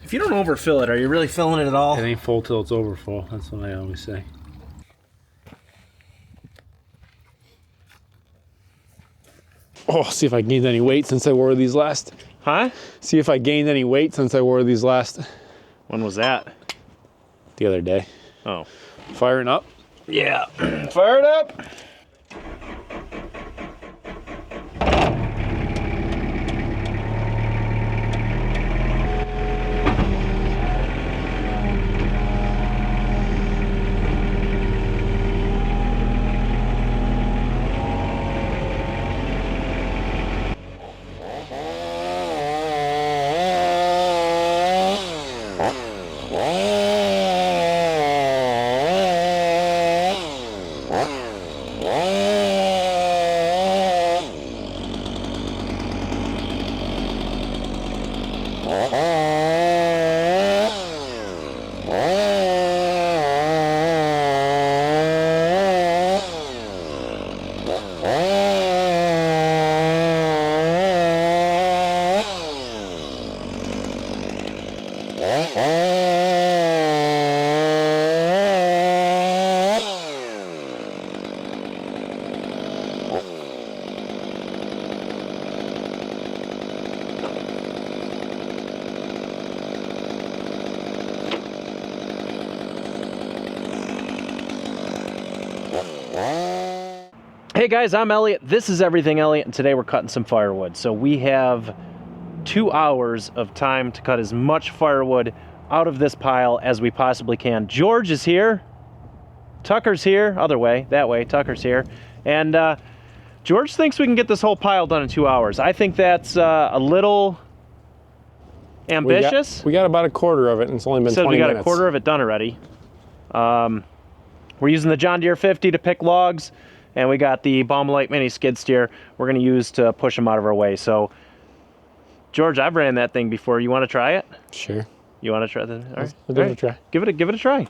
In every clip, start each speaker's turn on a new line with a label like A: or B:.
A: If you don't overfill it, are you really filling it at all?
B: It ain't full till it's over full. That's what I always say. Oh, see if I gained any weight since I wore these last.
A: Huh?
B: See if I gained any weight since I wore these last.
A: When was that?
B: The other day.
A: Oh.
B: Firing up?
A: Yeah. Fire it up. Hey guys, I'm Elliott. This is Everything Elliott, and today we're cutting some firewood. So we have 2 hours of time to cut as much firewood out of this pile as we possibly can. George is here. Tucker's here. Other way, that way. Tucker's here. And George thinks we can get this whole pile done in 2 hours. I think that's a little ambitious.
B: We got about a quarter of it, and it's only been 20 minutes.
A: We got a quarter of it done already. We're using the John Deere 50 to pick logs, and we got the Baumalight mini skid steer we're going to use to push them out of our way. So, George, I've ran that thing before. You want to try it?
B: Sure.
A: You want to try that? All right.
B: We'll give it a try.
A: Give it a try.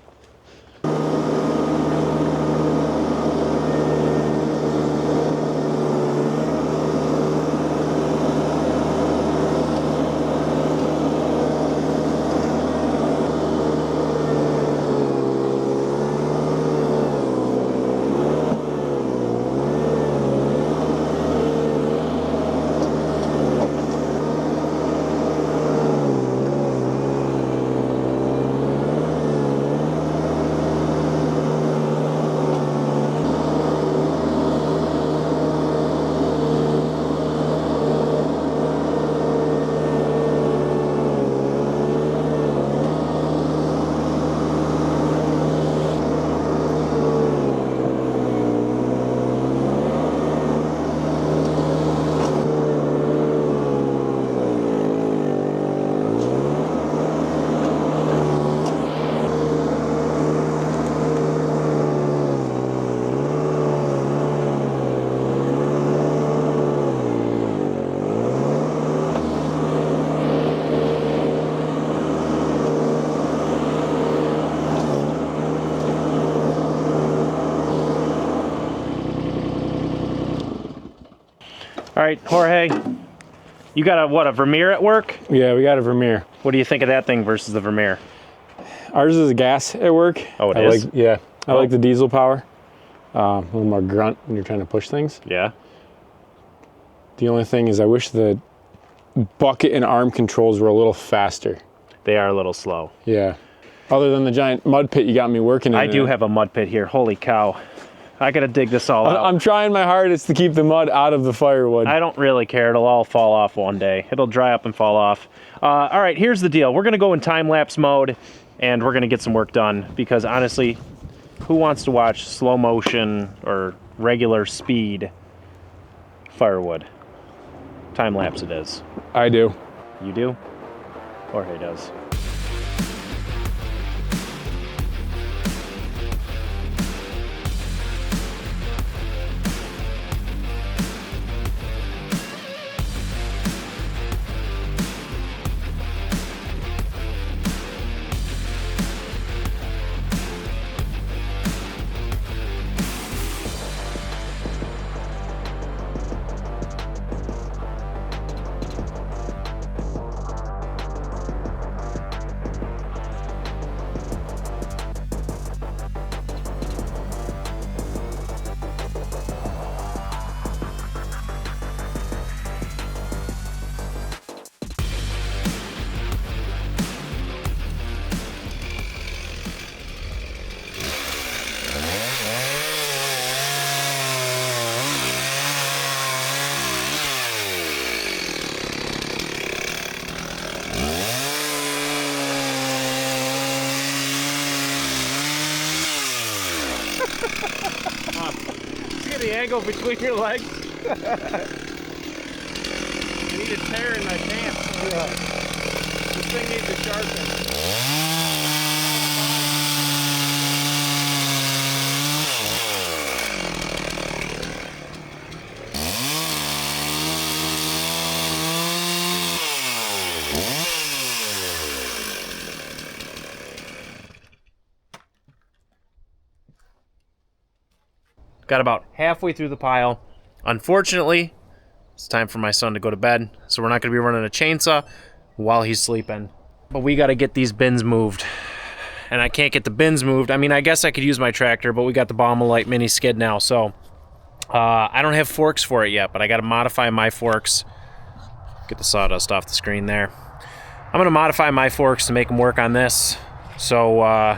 A: All right, Jorge, you got a Vermeer at work?
B: Yeah, we got a Vermeer.
A: What do you think of that thing versus the Vermeer?
B: Ours is a gas at work.
A: Oh, it is?
B: I like the diesel power. A little more grunt when you're trying to push things.
A: Yeah.
B: The only thing is I wish the bucket and arm controls were a little faster.
A: They are a little slow.
B: Yeah. Other than the giant mud pit you got me working in.
A: I do have a mud pit here. Holy cow. I gotta dig this all out.
B: I'm trying my hardest to keep the mud out of the firewood.
A: I don't really care. It'll all fall off one day. It'll dry up and fall off. All right, here's the deal. We're gonna go in time-lapse mode, and we're gonna get some work done, because honestly, who wants to watch slow motion or regular speed firewood? Time-lapse it is.
B: I do.
A: You do? Jorge does. at the angle between your legs. I need a tear in my pants. Yeah. This thing needs a sharpen. Got about halfway through the pile. Unfortunately, it's time for my son to go to bed, so we're not going to be running a chainsaw while he's sleeping. But we got to get these bins moved. And I can't get the bins moved. I mean, I guess I could use my tractor, but we got the Baumalight mini skid now, so I don't have forks for it yet, but I got to modify my forks. Get the sawdust off the screen there. I'm going to modify my forks to make them work on this, so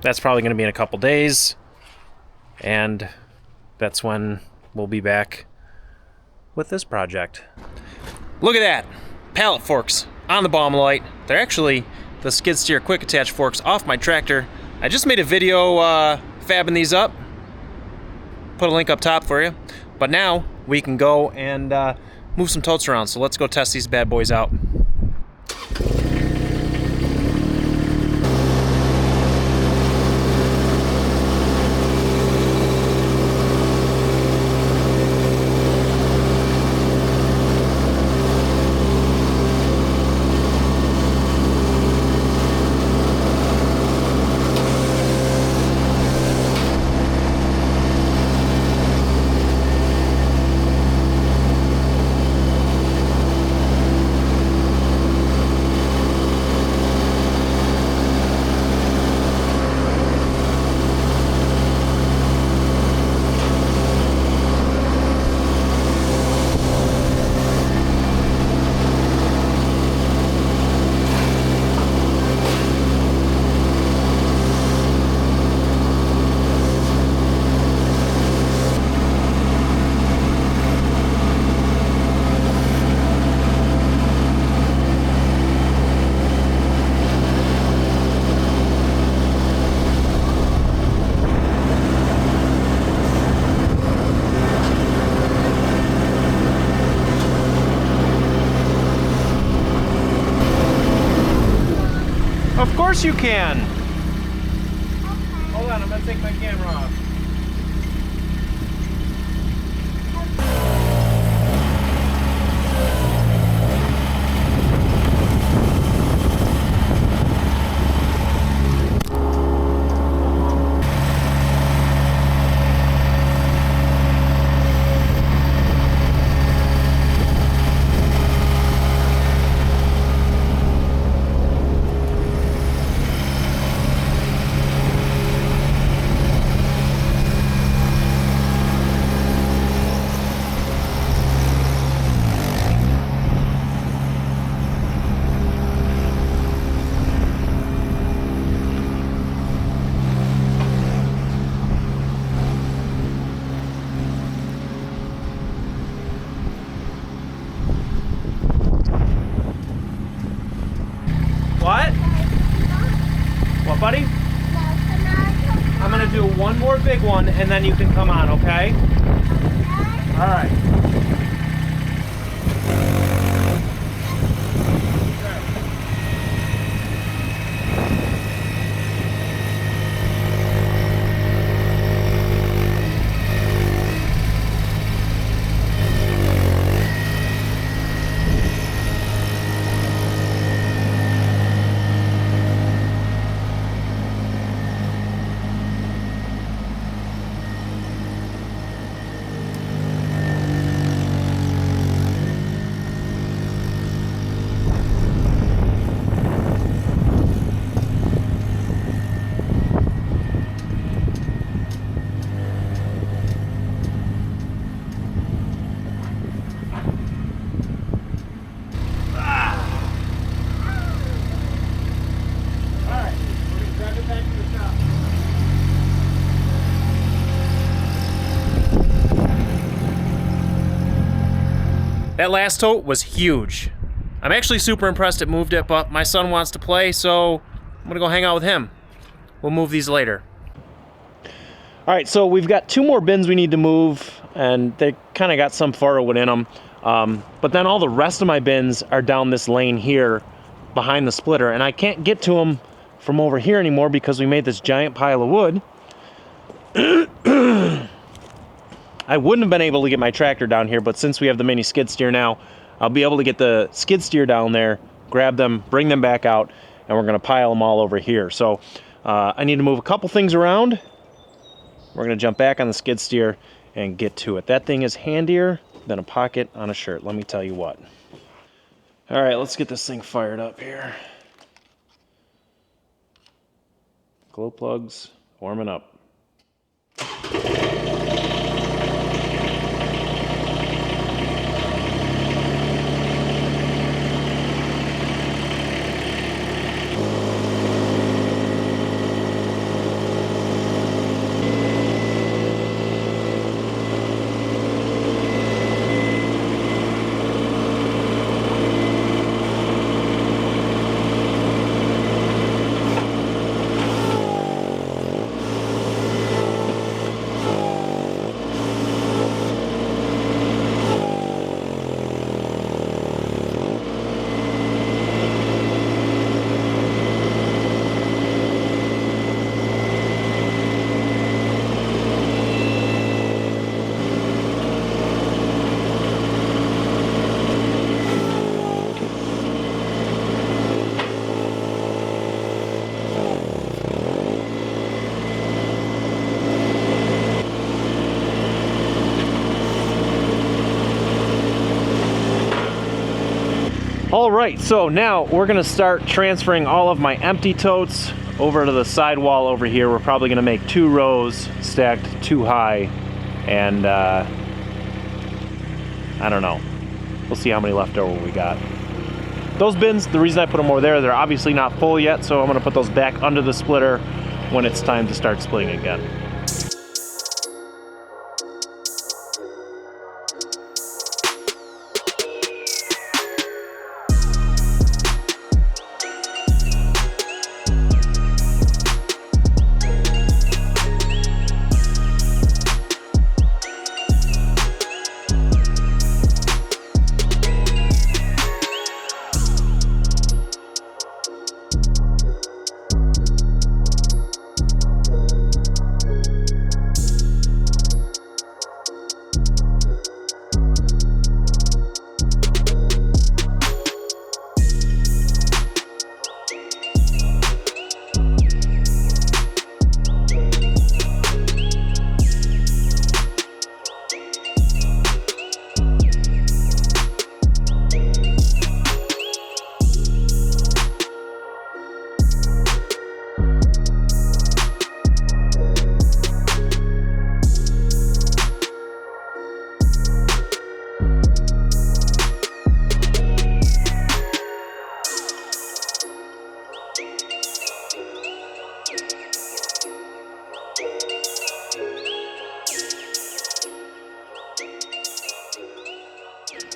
A: that's probably going to be in a couple days. And that's when we'll be back with this project. Look at that! Pallet forks on the Baumalight. They're actually the skid steer quick attach forks off my tractor. I just made a video fabbing these up. Put a link up top for you. But now we can go and move some totes around. So let's go test these bad boys out. Of course you can. Hold on, I'm gonna take my camera off. What? What, buddy? I'm gonna do one more big one and then you can come on, okay? All right. That last tote was huge. I'm actually super impressed it moved it, but my son wants to play, so I'm gonna go hang out with him. We'll move these later. All right, so we've got 2 more bins we need to move. and they kind of got some firewood in them. But then all the rest of my bins are down this lane here behind the splitter, and I can't get to them from over here anymore because we made this giant pile of wood. I wouldn't have been able to get my tractor down here, but since we have the mini skid steer now, I'll be able to get the skid steer down there, grab them, bring them back out, and we're gonna pile them all over here. So I need to move a couple things around. We're gonna jump back on the skid steer and get to it. That thing is handier than a pocket on a shirt, let me tell you what. All right, let's get this thing fired up here. Glow plugs warming up. All right, so now we're gonna start transferring all of my empty totes over to the sidewall over here. We're probably gonna make 2 rows stacked 2 high, and I don't know. We'll see how many left over we got. Those bins, the reason I put them over there, they're obviously not full yet, so I'm gonna put those back under the splitter when it's time to start splitting again.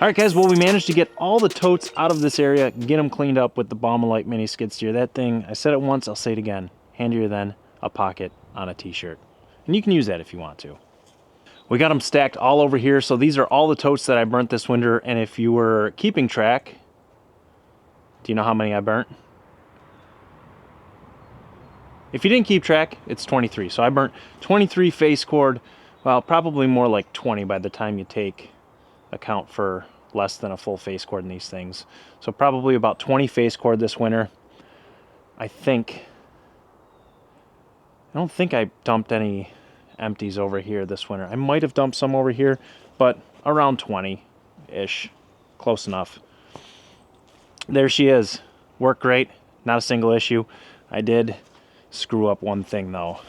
A: All right, guys, well, we managed to get all the totes out of this area, get them cleaned up with the Baumalight mini skid steer. That thing, I said it once, I'll say it again, handier than a pocket on a t-shirt. And you can use that if you want to. We got them stacked all over here, so these are all the totes that I burnt this winter, and if you were keeping track, do you know how many I burnt? If you didn't keep track, it's 23. So I burnt 23 face cord, well, probably more like 20 by the time you take account for less than a full face cord in these things. So probably about 20 face cord this winter. I don't think I dumped any empties over here this winter. I might have dumped some over here, but around 20-ish, close enough. There she is. Worked great, not a single issue. I did screw up one thing though.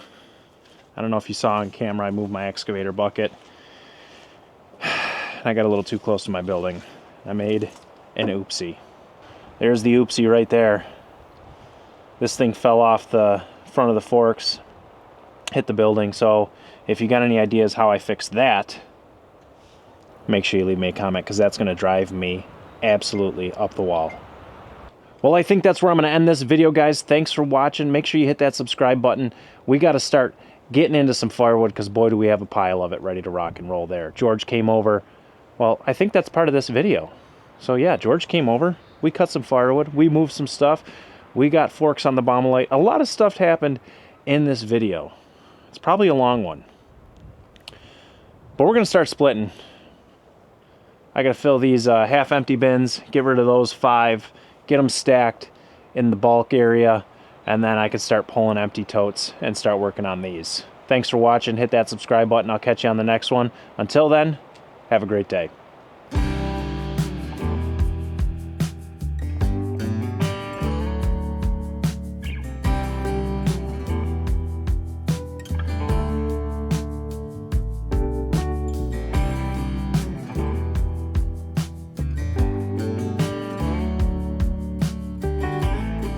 A: I don't know if you saw on camera, I moved my excavator bucket. I got a little too close to my building. I made an oopsie. There's the oopsie right there. This thing fell off the front of the forks, hit the building. So if you got any ideas how I fixed that, make sure you leave me a comment, because that's going to drive me absolutely up the wall. Well, I think that's where I'm going to end this video, guys. Thanks for watching. Make sure you hit that subscribe button. We got to start getting into some firewood, because boy, do we have a pile of it ready to rock and roll there. George came over. Well, I think that's part of this video. So yeah, George came over. We cut some firewood. We moved some stuff. We got forks on the Baumalight. A lot of stuff happened in this video. It's probably a long one. But we're going to start splitting. I got to fill these half-empty bins, get rid of those 5, get them stacked in the bulk area, and then I can start pulling empty totes and start working on these. Thanks for watching. Hit that subscribe button. I'll catch you on the next one. Until then, have a great day.